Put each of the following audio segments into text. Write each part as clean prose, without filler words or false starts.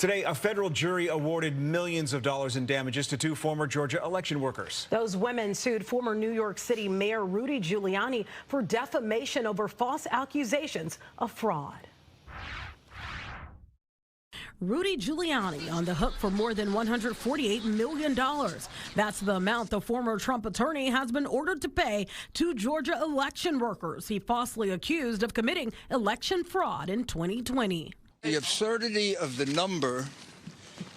Today, a federal jury awarded millions of dollars in damages to two former Georgia election workers. Those women sued former New York City Mayor Rudy Giuliani for defamation over false accusations of fraud. Rudy Giuliani on the hook for more than $148 million. That's the amount the former Trump attorney has been ordered to pay to Georgia election workers he falsely accused of committing election fraud in 2020. The absurdity of the number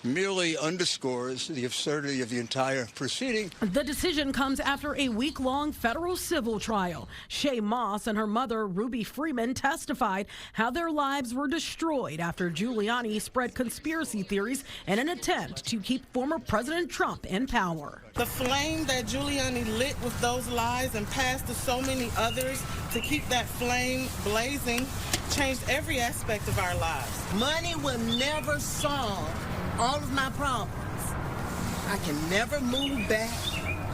merely underscores the absurdity of the entire proceeding. The decision comes after a week-long federal civil trial. Shay Moss and her mother, Ruby Freeman, testified how their lives were destroyed after Giuliani spread conspiracy theories in an attempt to keep former President Trump in power. The flame that Giuliani lit with those lies and passed to so many others to keep that flame blazing changed every aspect of our lives. Money will never solve all of my problems. I can never move back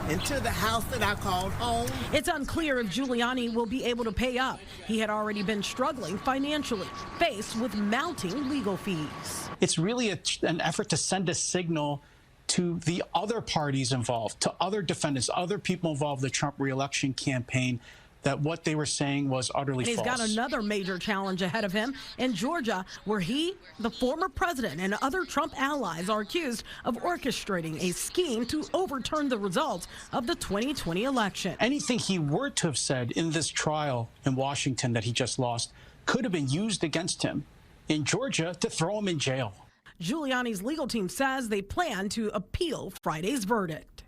into the house that I called home. It's unclear if Giuliani will be able to pay up. He had already been struggling financially, faced with mounting legal fees. It's really an effort to send a signal to the other parties involved, to other defendants, other people involved in the Trump re-election campaign, that what they were saying was utterly false. He's got another major challenge ahead of him in Georgia, where he, the former president, and other Trump allies are accused of orchestrating a scheme to overturn the results of the 2020 election. Anything he were to have said in this trial in Washington that he just lost could have been used against him in Georgia to throw him in jail. Giuliani's legal team says they plan to appeal Friday's verdict.